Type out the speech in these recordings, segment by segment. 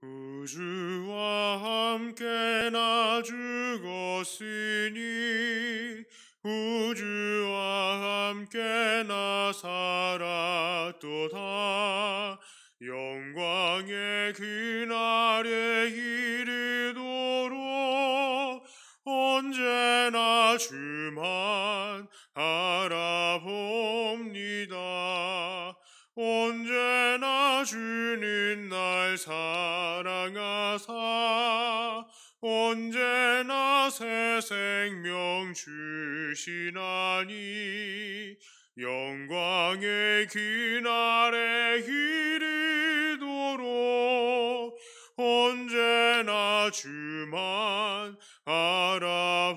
우주와 함께 나 죽었으니 우주와 함께 나 살았도다. 영광의 그날에 이르도록 언제나 주만 알아봅니다. 언제나 주는 날 사랑하사 언제나 새 생명 주시나니 영광의 그날에 이르도록 언제나 주만 알아봅니다.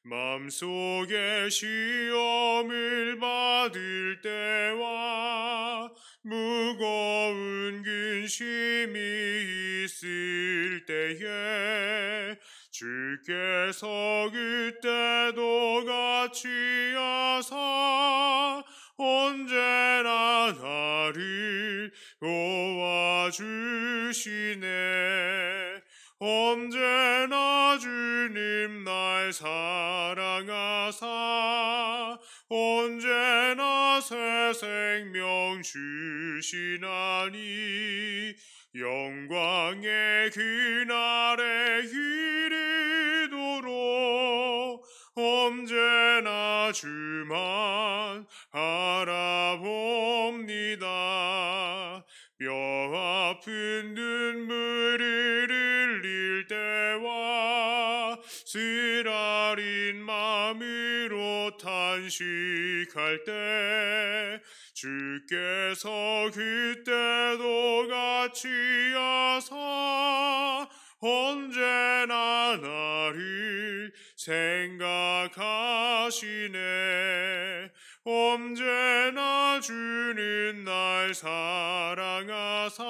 맘속에 시험을 받을 때와 무거운 근심이 있을 때에 주께서 그때도 같이 하사 언제나 나를 도와주시네. 언제나 주님 날 사랑하사 언제나 새 생명 주시나니 영광의 그날에 이르도록 언제나 주만 알아봅니다. 뼈 아픈 눈물을 흘릴 때와 쓰라린 마음으로 탄식할 때 주께서 그때도 같이 하사 언제나 나를 생각하시네. 언제나 주는 날 사랑하사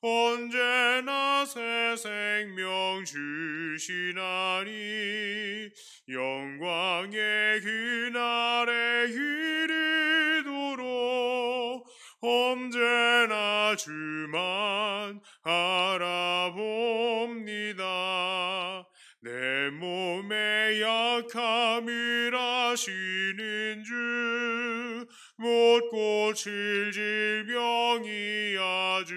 언제나 새 생명 주시나니 영광의 그날에 이르도록 언제나 주만 알아봅니다. 내 몸의 약함을 아시는 주 못 고칠 질병이 아주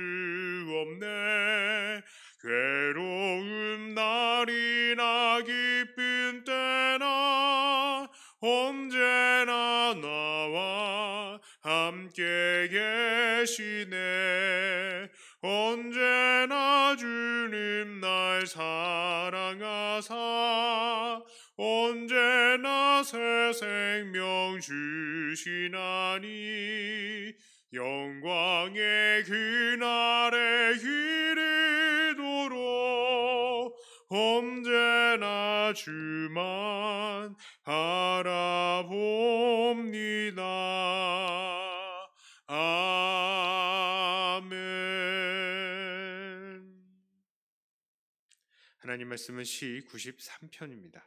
없네. 괴로운 날이나 기쁜 때나 언제나 나와 함께 계시네. 언제나 주님 날 사랑하사 언제나 새 생명 주시나니 영광의 그날에 이르도록 언제나 주만 알아봅니다. 아멘. 하나님 말씀은 시 93편입니다.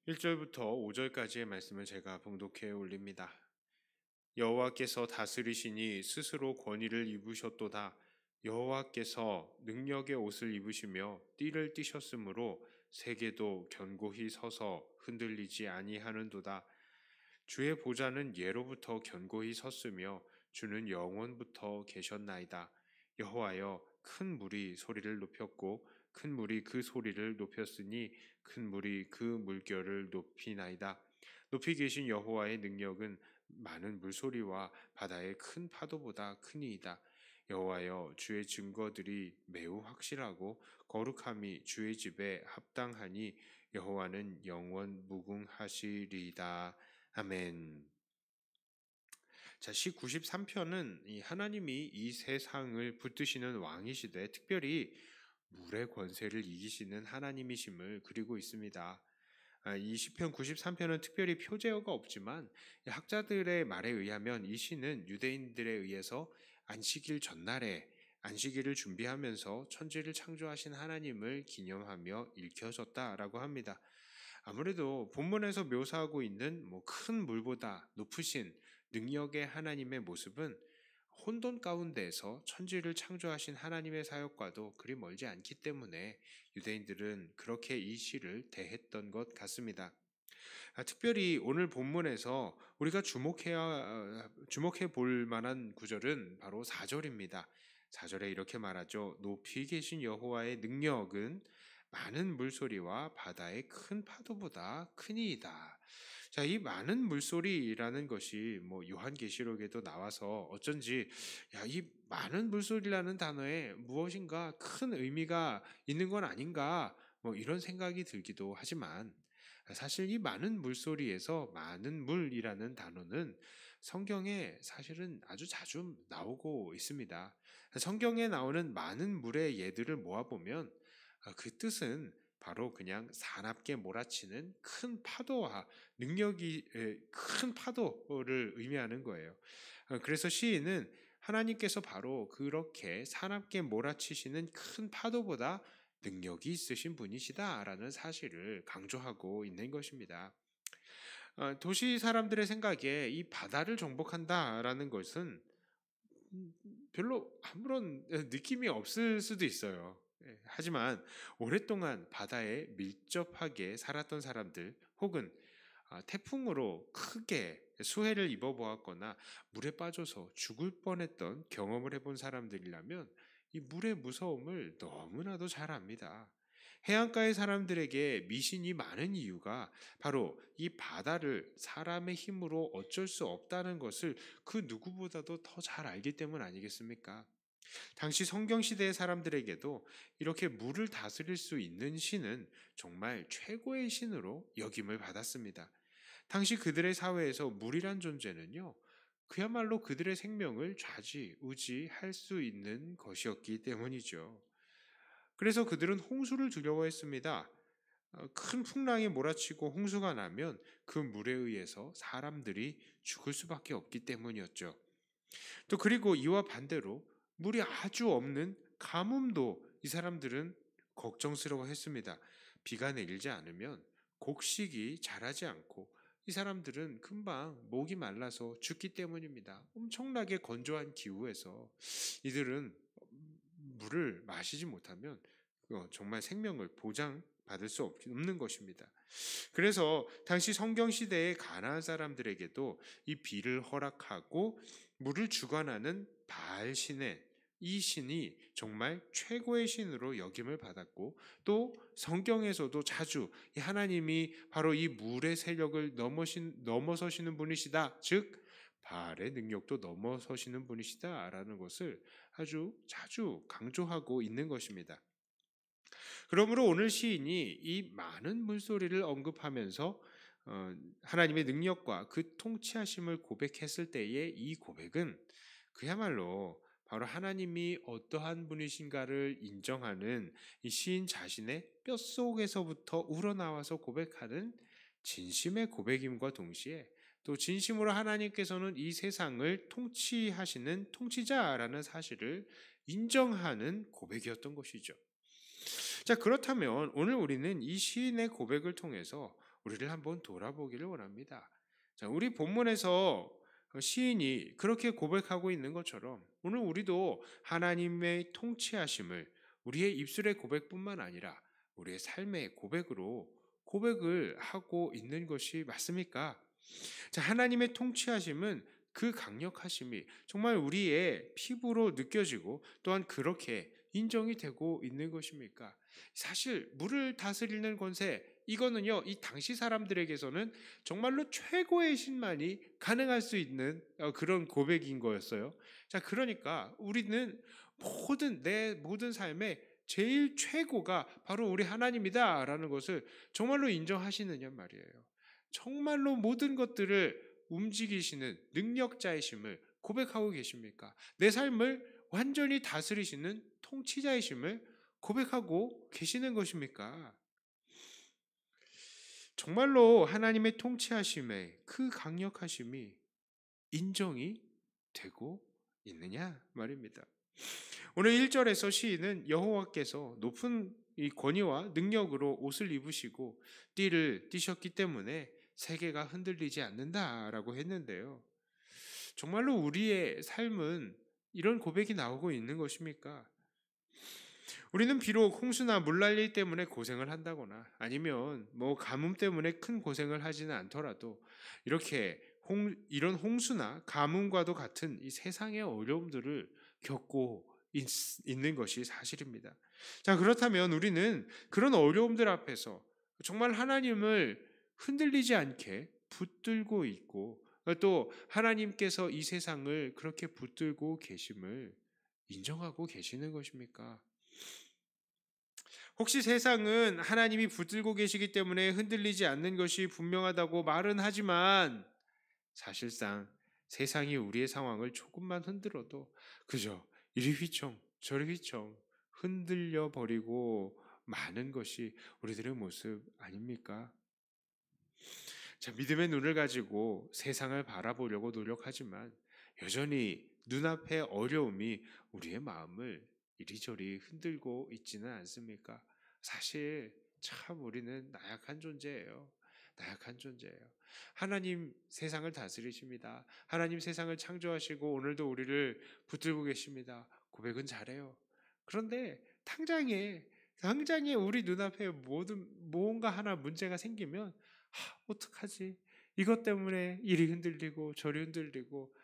1절부터 5절까지의 말씀을 제가 봉독해 올립니다. 여호와께서 다스리시니 스스로 권위를 입으셨도다. 여호와께서 능력의 옷을 입으시며 띠를 띠셨으므로 세계도 견고히 서서 흔들리지 아니하는도다. 주의 보좌는 예로부터 견고히 섰으며 주는 영원부터 계셨나이다. 여호와여, 큰 물이 소리를 높였고 큰 물이 그 소리를 높였으니 큰 물이 그 물결을 높이나이다. 높이 계신 여호와의 능력은 많은 물소리와 바다의 큰 파도보다 크니이다. 여호와여, 주의 증거들이 매우 확실하고 거룩함이 주의 집에 합당하니 여호와는 영원 무궁하시리이다. 아멘. 자, 시 93편은 이 하나님이 이 세상을 붙드시는 왕이시되 특별히 물의 권세를 이기시는 하나님이심을 그리고 있습니다. 이 시편 93편은 특별히 표제어가 없지만 학자들의 말에 의하면 이 시는 유대인들에 의해서 안식일 전날에 안식일을 준비하면서 천지를 창조하신 하나님을 기념하며 읽혀졌다라고 합니다. 아무래도 본문에서 묘사하고 있는 큰 물보다 높으신 능력의 하나님의 모습은 혼돈 가운데에서 천지를 창조하신 하나님의 사역과도 그리 멀지 않기 때문에 유대인들은 그렇게 이 시를 대했던 것 같습니다. 특별히 오늘 본문에서 우리가 주목해 볼 만한 구절은 바로 4절입니다. 4절에 이렇게 말하죠. 높이 계신 여호와의 능력은 많은 물소리와 바다의 큰 파도보다 크니이다. 자, 이 많은 물소리라는 것이 요한계시록에도 나와서 어쩐지 이 많은 물소리라는 단어에 무엇인가 큰 의미가 있는 건 아닌가 이런 생각이 들기도 하지만 사실 이 많은 물소리에서 많은 물이라는 단어는 성경에 사실은 아주 자주 나오고 있습니다. 성경에 나오는 많은 물의 예들을 모아보면 그 뜻은 바로 그냥 사납게 몰아치는 큰 파도와 큰 파도를 의미하는 거예요. 그래서 시인은 하나님께서 바로 그렇게 사납게 몰아치시는 큰 파도보다 능력이 있으신 분이시다라는 사실을 강조하고 있는 것입니다. 도시 사람들의 생각에 이 바다를 정복한다라는 것은 음 별로 아무런 느낌이 없을 수도 있어요. 예. 하지만 오랫동안 바다에 밀접하게 살았던 사람들 혹은 태풍으로 크게 수해를 입어 보았거나 물에 빠져서 죽을 뻔했던 경험을 해본 사람들이라면 이 물의 무서움을 너무나도 잘 압니다. 해안가의 사람들에게 미신이 많은 이유가 바로 이 바다를 사람의 힘으로 어쩔 수 없다는 것을 그 누구보다도 더 잘 알기 때문 아니겠습니까? 당시 성경 시대의 사람들에게도 이렇게 물을 다스릴 수 있는 신은 정말 최고의 신으로 여김을 받았습니다. 당시 그들의 사회에서 물이란 존재는요, 그야말로 그들의 생명을 좌지우지할 수 있는 것이었기 때문이죠. 그래서 그들은 홍수를 두려워했습니다. 큰 풍랑이 몰아치고 홍수가 나면 그 물에 의해서 사람들이 죽을 수밖에 없기 때문이었죠. 또 그리고 이와 반대로 물이 아주 없는 가뭄도 이 사람들은 걱정스러워했습니다. 비가 내리지 않으면 곡식이 자라지 않고 이 사람들은 금방 목이 말라서 죽기 때문입니다. 엄청나게 건조한 기후에서 이들은 물을 마시지 못하면 정말 생명을 보장받을 수 없는 것입니다. 그래서 당시 성경 시대의 가나안 사람들에게도 이 비를 허락하고 물을 주관하는 바알 신의 이 신이 정말 최고의 신으로 여김을 받았고 또 성경에서도 자주 이 하나님이 바로 이 물의 세력을 넘어서시는 분이시다. 즉 바알의 능력도 넘어서시는 분이시다라는 것을 아주 자주 강조하고 있는 것입니다. 그러므로 오늘 시인이 이 많은 물소리를 언급하면서 하나님의 능력과 그 통치하심을 고백했을 때의 이 고백은 그야말로 바로 하나님이 어떠한 분이신가를 인정하는 이 시인 자신의 뼛속에서부터 우러나와서 고백하는 진심의 고백임과 동시에 또 진심으로 하나님께서는 이 세상을 통치하시는 통치자라는 사실을 인정하는 고백이었던 것이죠. 자, 그렇다면 오늘 우리는 이 시인의 고백을 통해서 우리를 한번 돌아보기를 원합니다. 자, 우리 본문에서 시인이 그렇게 고백하고 있는 것처럼 오늘 우리도 하나님의 통치하심을 우리의 입술의 고백뿐만 아니라 우리의 삶의 고백으로 고백을 하고 있는 것이 맞습니까? 자, 하나님의 통치하심은 그 강력하심이 정말 우리의 피부로 느껴지고 또한 그렇게 인정이 되고 있는 것입니까? 사실 물을 다스리는 권세 이거는요 이 당시 사람들에게서는 정말로 최고의 신만이 가능할 수 있는 그런 고백인 거였어요. 자, 그러니까 우리는 내 모든 삶에 제일 최고가 바로 우리 하나님이다라는 것을 정말로 인정하시느냐 말이에요. 정말로 모든 것들을 움직이시는 능력자이심을 고백하고 계십니까? 내 삶을 완전히 다스리시는 통치자이심을 고백하고 계시는 것입니까? 정말로 하나님의 통치하심의 그 강력하심이 인정이 되고 있느냐 말입니다. 오늘 1절에서 시인은 여호와께서 높은 이 권위와 능력으로 옷을 입으시고 띠를 띠셨기 때문에 세계가 흔들리지 않는다라고 했는데요. 정말로 우리의 삶은 이런 고백이 나오고 있는 것입니까? 우리는 비록 홍수나 물난리 때문에 고생을 한다거나 아니면 뭐 가뭄 때문에 큰 고생을 하지는 않더라도 이렇게 이런 홍수나 가뭄과도 같은 이 세상의 어려움들을 겪고 있는 것이 사실입니다. 자, 그렇다면 우리는 그런 어려움들 앞에서 정말 하나님을 흔들리지 않게 붙들고 있고 또 하나님께서 이 세상을 그렇게 붙들고 계심을 인정하고 계시는 것입니까? 혹시 세상은 하나님이 붙들고 계시기 때문에 흔들리지 않는 것이 분명하다고 말은 하지만 사실상 세상이 우리의 상황을 조금만 흔들어도 그저 이리 휘청 저리 휘청 흔들려 버리고 마는 것이 우리들의 모습 아닙니까? 자, 믿음의 눈을 가지고 세상을 바라보려고 노력하지만 여전히 눈앞의 어려움이 우리의 마음을 이리저리 흔들고 있지는 않습니까? 사실 참 우리는 나약한 존재예요. 나약한 존재예요. 하나님 세상을 다스리십니다. 하나님 세상을 창조하시고 오늘도 우리를 붙들고 계십니다. 고백은 잘해요. 그런데 당장에 우리 눈앞에 모든 뭔가 하나 문제가 생기면 어떡하지? 이것 때문에 이리 흔들리고 저리 흔들리고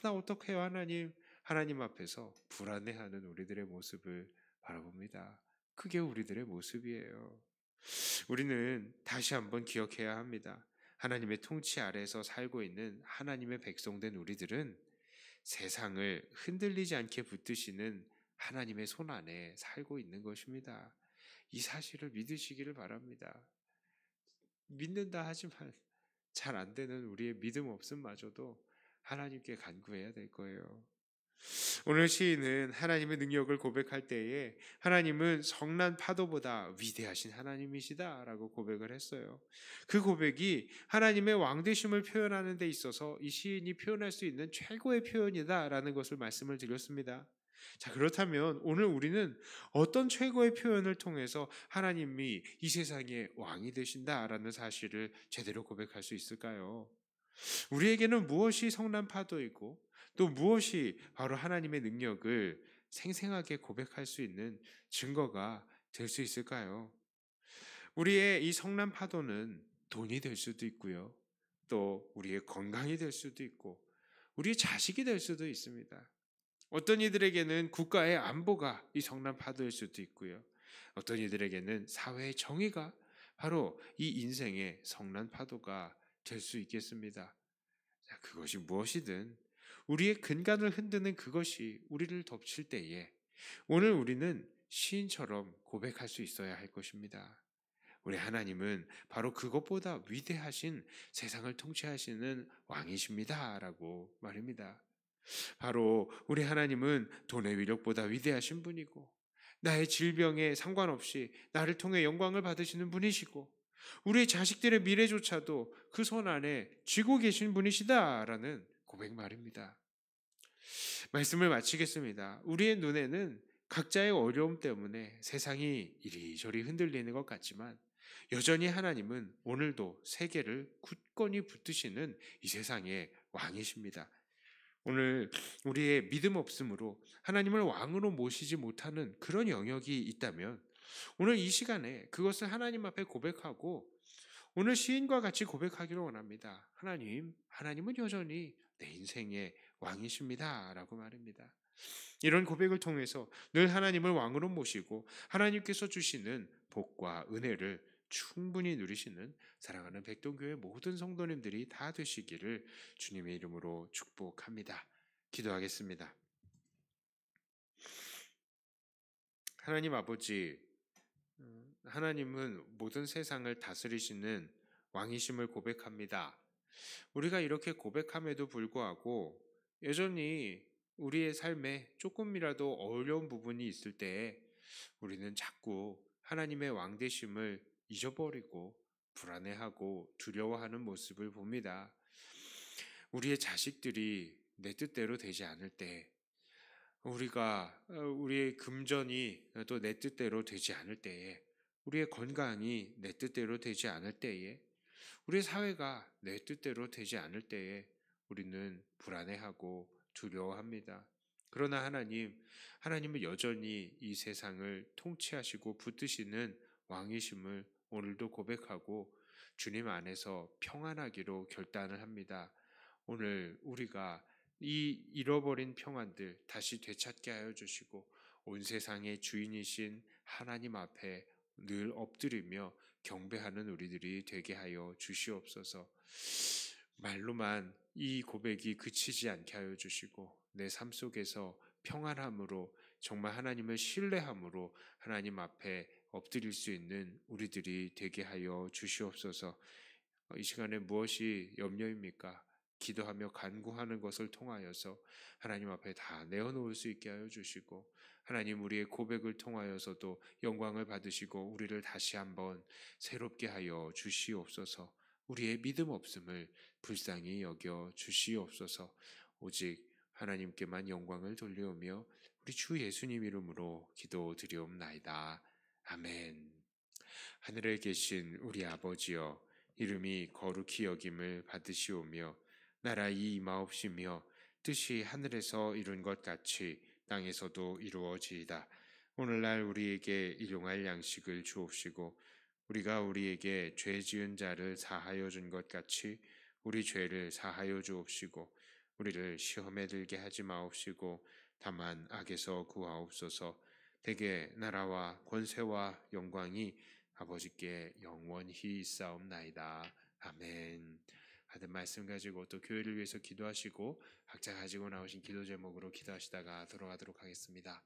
나 어떡해요 하나님. 하나님 앞에서 불안해하는 우리들의 모습을 바라봅니다. 그게 우리들의 모습이에요. 우리는 다시 한번 기억해야 합니다. 하나님의 통치 아래에서 살고 있는 하나님의 백성된 우리들은 세상을 흔들리지 않게 붙드시는 하나님의 손 안에 살고 있는 것입니다. 이 사실을 믿으시기를 바랍니다. 믿는다 하지만 잘 안 되는 우리의 믿음 없음마저도 하나님께 간구해야 될 거예요. 오늘 시인은 하나님의 능력을 고백할 때에 하나님은 성난 파도보다 위대하신 하나님이시다라고 고백을 했어요. 그 고백이 하나님의 왕되심을 표현하는 데 있어서 이 시인이 표현할 수 있는 최고의 표현이다라는 것을 말씀을 드렸습니다. 자, 그렇다면 오늘 우리는 어떤 최고의 표현을 통해서 하나님이 이 세상의 왕이 되신다라는 사실을 제대로 고백할 수 있을까요? 우리에게는 무엇이 성난 파도이고 또 무엇이 바로 하나님의 능력을 생생하게 고백할 수 있는 증거가 될 수 있을까요? 우리의 이 성난 파도는 돈이 될 수도 있고요. 또 우리의 건강이 될 수도 있고 우리의 자식이 될 수도 있습니다. 어떤 이들에게는 국가의 안보가 이 성난 파도일 수도 있고요. 어떤 이들에게는 사회의 정의가 바로 이 인생의 성난 파도가 될 수 있겠습니다. 자, 그것이 무엇이든 우리의 근간을 흔드는 그것이 우리를 덮칠 때에 오늘 우리는 시인처럼 고백할 수 있어야 할 것입니다. 우리 하나님은 바로 그것보다 위대하신 세상을 통치하시는 왕이십니다. 라고 말입니다. 바로 우리 하나님은 돈의 위력보다 위대하신 분이고 나의 질병에 상관없이 나를 통해 영광을 받으시는 분이시고 우리의 자식들의 미래조차도 그 손 안에 쥐고 계신 분이시다라는 고백 말입니다. 말씀을 마치겠습니다. 우리의 눈에는 각자의 어려움 때문에 세상이 이리저리 흔들리는 것 같지만 여전히 하나님은 오늘도 세계를 굳건히 붙드시는 이 세상의 왕이십니다. 오늘 우리의 믿음 없음으로 하나님을 왕으로 모시지 못하는 그런 영역이 있다면 오늘 이 시간에 그것을 하나님 앞에 고백하고 오늘 시인과 같이 고백하기를 원합니다. 하나님은 여전히 내 인생의 왕이십니다. 라고 말입니다. 이런 고백을 통해서 늘 하나님을 왕으로 모시고 하나님께서 주시는 복과 은혜를 충분히 누리시는 사랑하는 백동교회 모든 성도님들이 다 되시기를 주님의 이름으로 축복합니다. 기도하겠습니다. 하나님 아버지, 하나님은 모든 세상을 다스리시는 왕이심을 고백합니다. 우리가 이렇게 고백함에도 불구하고 여전히 우리의 삶에 조금이라도 어려운 부분이 있을 때에 우리는 자꾸 하나님의 왕되심을 잊어버리고 불안해하고 두려워하는 모습을 봅니다. 우리의 자식들이 내 뜻대로 되지 않을 때 우리의 금전이 또 내 뜻대로 되지 않을 때에, 우리의 건강이 내 뜻대로 되지 않을 때에, 우리 사회가 내 뜻대로 되지 않을 때에 우리는 불안해하고 두려워합니다. 그러나 하나님은 여전히 이 세상을 통치하시고 붙드시는 왕이심을 오늘도 고백하고 주님 안에서 평안하기로 결단을 합니다. 오늘 우리가 이 잃어버린 평안들 다시 되찾게 하여 주시고 온 세상의 주인이신 하나님 앞에 늘 엎드리며 경배하는 우리들이 되게 하여 주시옵소서. 말로만 이 고백이 그치지 않게 하여 주시고 내 삶 속에서 평안함으로 정말 하나님을 신뢰함으로 하나님 앞에 엎드릴 수 있는 우리들이 되게 하여 주시옵소서. 이 시간에 무엇이 염려입니까? 기도하며 간구하는 것을 통하여서 하나님 앞에 다 내어놓을 수 있게 하여 주시고 하나님 우리의 고백을 통하여서도 영광을 받으시고 우리를 다시 한번 새롭게 하여 주시옵소서. 우리의 믿음 없음을 불쌍히 여겨 주시옵소서. 오직 하나님께만 영광을 돌려오며 우리 주 예수님 이름으로 기도드리옵나이다. 아멘. 하늘에 계신 우리 아버지여, 이름이 거룩히 여김을 받으시오며 나라의 임하옵시며 뜻이 하늘에서 이룬 것 같이 땅에서도 이루어지이다. 오늘날 우리에게 일용할 양식을 주옵시고 우리가 우리에게 죄 지은 자를 사하여 준 것 같이 우리 죄를 사하여 주옵시고 우리를 시험에 들게 하지 마옵시고 다만 악에서 구하옵소서. 대개 나라와 권세와 영광이 아버지께 영원히 있사옵나이다. 아멘. 하던 말씀 가지고 또 교회를 위해서 기도하시고 각자 가지고 나오신 기도 제목으로 기도하시다가 돌아가도록 하겠습니다.